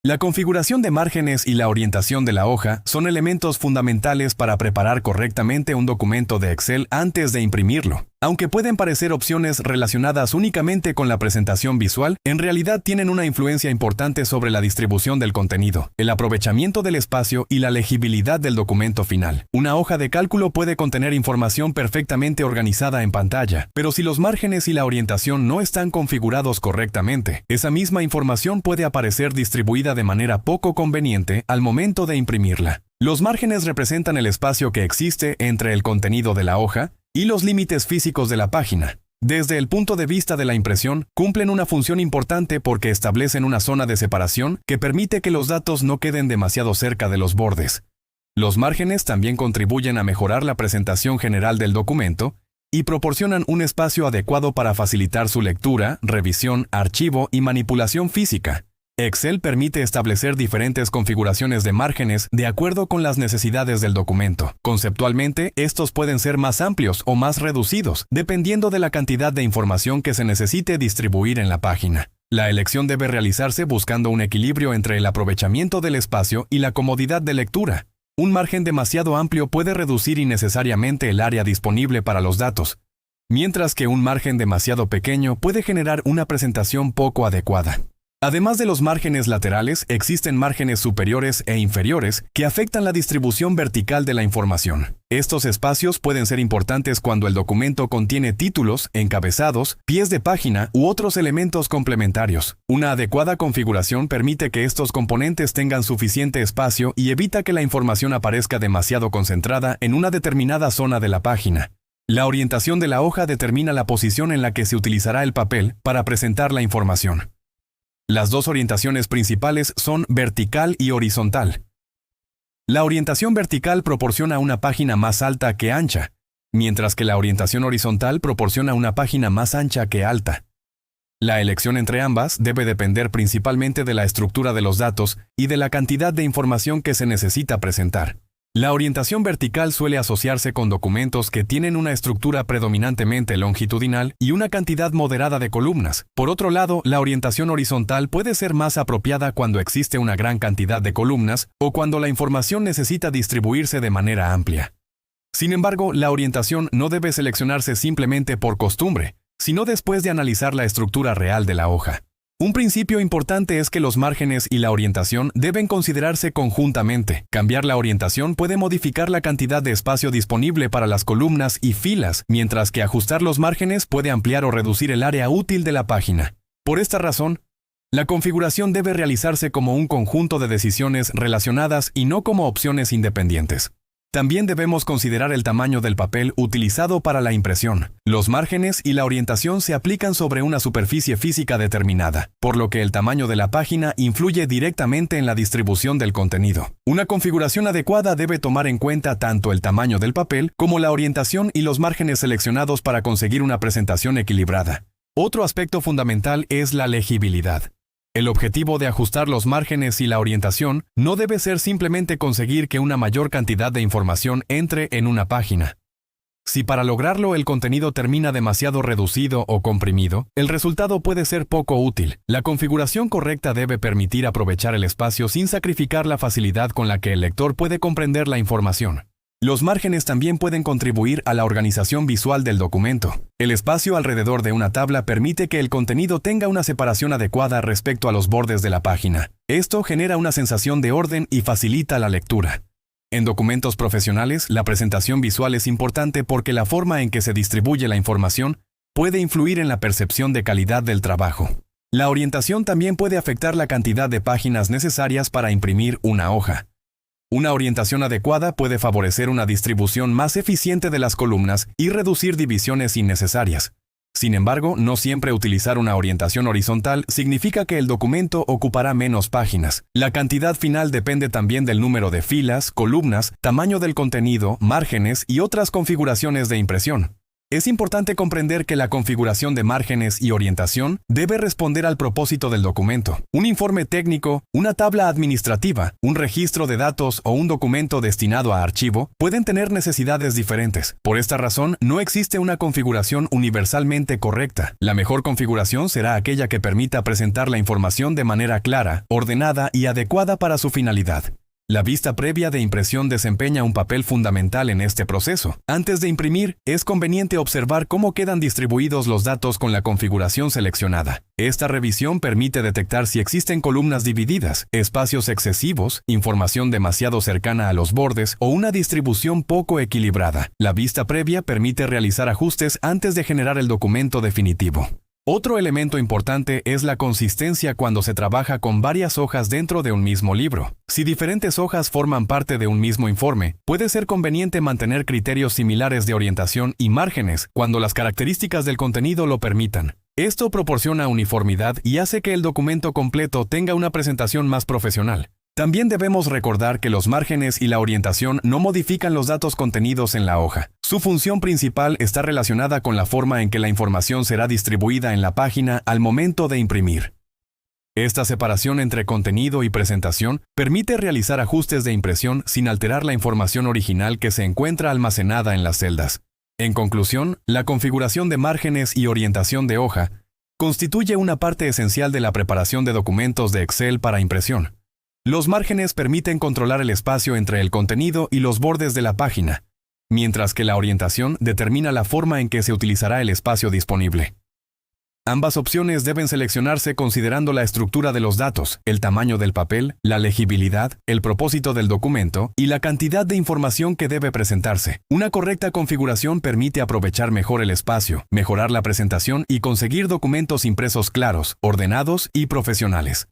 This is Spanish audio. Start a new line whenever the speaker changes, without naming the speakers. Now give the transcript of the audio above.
La configuración de márgenes y la orientación de la hoja son elementos fundamentales para preparar correctamente un documento de Excel antes de imprimirlo. Aunque pueden parecer opciones relacionadas únicamente con la presentación visual, en realidad tienen una influencia importante sobre la distribución del contenido, el aprovechamiento del espacio y la legibilidad del documento final. Una hoja de cálculo puede contener información perfectamente organizada en pantalla, pero si los márgenes y la orientación no están configurados correctamente, esa misma información puede aparecer distribuida de manera poco conveniente al momento de imprimirla. Los márgenes representan el espacio que existe entre el contenido de la hoja y los límites físicos de la página. Desde el punto de vista de la impresión, cumplen una función importante porque establecen una zona de separación que permite que los datos no queden demasiado cerca de los bordes. Los márgenes también contribuyen a mejorar la presentación general del documento y proporcionan un espacio adecuado para facilitar su lectura, revisión, archivo y manipulación física. Excel permite establecer diferentes configuraciones de márgenes de acuerdo con las necesidades del documento. Conceptualmente, estos pueden ser más amplios o más reducidos, dependiendo de la cantidad de información que se necesite distribuir en la página. La elección debe realizarse buscando un equilibrio entre el aprovechamiento del espacio y la comodidad de lectura. Un margen demasiado amplio puede reducir innecesariamente el área disponible para los datos, mientras que un margen demasiado pequeño puede generar una presentación poco adecuada. Además de los márgenes laterales, existen márgenes superiores e inferiores que afectan la distribución vertical de la información. Estos espacios pueden ser importantes cuando el documento contiene títulos, encabezados, pies de página u otros elementos complementarios. Una adecuada configuración permite que estos componentes tengan suficiente espacio y evita que la información aparezca demasiado concentrada en una determinada zona de la página. La orientación de la hoja determina la posición en la que se utilizará el papel para presentar la información. Las dos orientaciones principales son vertical y horizontal. La orientación vertical proporciona una página más alta que ancha, mientras que la orientación horizontal proporciona una página más ancha que alta. La elección entre ambas debe depender principalmente de la estructura de los datos y de la cantidad de información que se necesita presentar. La orientación vertical suele asociarse con documentos que tienen una estructura predominantemente longitudinal y una cantidad moderada de columnas. Por otro lado, la orientación horizontal puede ser más apropiada cuando existe una gran cantidad de columnas o cuando la información necesita distribuirse de manera amplia. Sin embargo, la orientación no debe seleccionarse simplemente por costumbre, sino después de analizar la estructura real de la hoja. Un principio importante es que los márgenes y la orientación deben considerarse conjuntamente. Cambiar la orientación puede modificar la cantidad de espacio disponible para las columnas y filas, mientras que ajustar los márgenes puede ampliar o reducir el área útil de la página. Por esta razón, la configuración debe realizarse como un conjunto de decisiones relacionadas y no como opciones independientes. También debemos considerar el tamaño del papel utilizado para la impresión. Los márgenes y la orientación se aplican sobre una superficie física determinada, por lo que el tamaño de la página influye directamente en la distribución del contenido. Una configuración adecuada debe tomar en cuenta tanto el tamaño del papel como la orientación y los márgenes seleccionados para conseguir una presentación equilibrada. Otro aspecto fundamental es la legibilidad. El objetivo de ajustar los márgenes y la orientación no debe ser simplemente conseguir que una mayor cantidad de información entre en una página. Si para lograrlo el contenido termina demasiado reducido o comprimido, el resultado puede ser poco útil. La configuración correcta debe permitir aprovechar el espacio sin sacrificar la facilidad con la que el lector puede comprender la información. Los márgenes también pueden contribuir a la organización visual del documento. El espacio alrededor de una tabla permite que el contenido tenga una separación adecuada respecto a los bordes de la página. Esto genera una sensación de orden y facilita la lectura. En documentos profesionales, la presentación visual es importante porque la forma en que se distribuye la información puede influir en la percepción de calidad del trabajo. La orientación también puede afectar la cantidad de páginas necesarias para imprimir una hoja. Una orientación adecuada puede favorecer una distribución más eficiente de las columnas y reducir divisiones innecesarias. Sin embargo, no siempre utilizar una orientación horizontal significa que el documento ocupará menos páginas. La cantidad final depende también del número de filas, columnas, tamaño del contenido, márgenes y otras configuraciones de impresión. Es importante comprender que la configuración de márgenes y orientación debe responder al propósito del documento. Un informe técnico, una tabla administrativa, un registro de datos o un documento destinado a archivo pueden tener necesidades diferentes. Por esta razón, no existe una configuración universalmente correcta. La mejor configuración será aquella que permita presentar la información de manera clara, ordenada y adecuada para su finalidad. La vista previa de impresión desempeña un papel fundamental en este proceso. Antes de imprimir, es conveniente observar cómo quedan distribuidos los datos con la configuración seleccionada. Esta revisión permite detectar si existen columnas divididas, espacios excesivos, información demasiado cercana a los bordes o una distribución poco equilibrada. La vista previa permite realizar ajustes antes de generar el documento definitivo. Otro elemento importante es la consistencia cuando se trabaja con varias hojas dentro de un mismo libro. Si diferentes hojas forman parte de un mismo informe, puede ser conveniente mantener criterios similares de orientación y márgenes cuando las características del contenido lo permitan. Esto proporciona uniformidad y hace que el documento completo tenga una presentación más profesional. También debemos recordar que los márgenes y la orientación no modifican los datos contenidos en la hoja. Su función principal está relacionada con la forma en que la información será distribuida en la página al momento de imprimir. Esta separación entre contenido y presentación permite realizar ajustes de impresión sin alterar la información original que se encuentra almacenada en las celdas. En conclusión, la configuración de márgenes y orientación de hoja constituye una parte esencial de la preparación de documentos de Excel para impresión. Los márgenes permiten controlar el espacio entre el contenido y los bordes de la página, mientras que la orientación determina la forma en que se utilizará el espacio disponible. Ambas opciones deben seleccionarse considerando la estructura de los datos, el tamaño del papel, la legibilidad, el propósito del documento y la cantidad de información que debe presentarse. Una correcta configuración permite aprovechar mejor el espacio, mejorar la presentación y conseguir documentos impresos claros, ordenados y profesionales.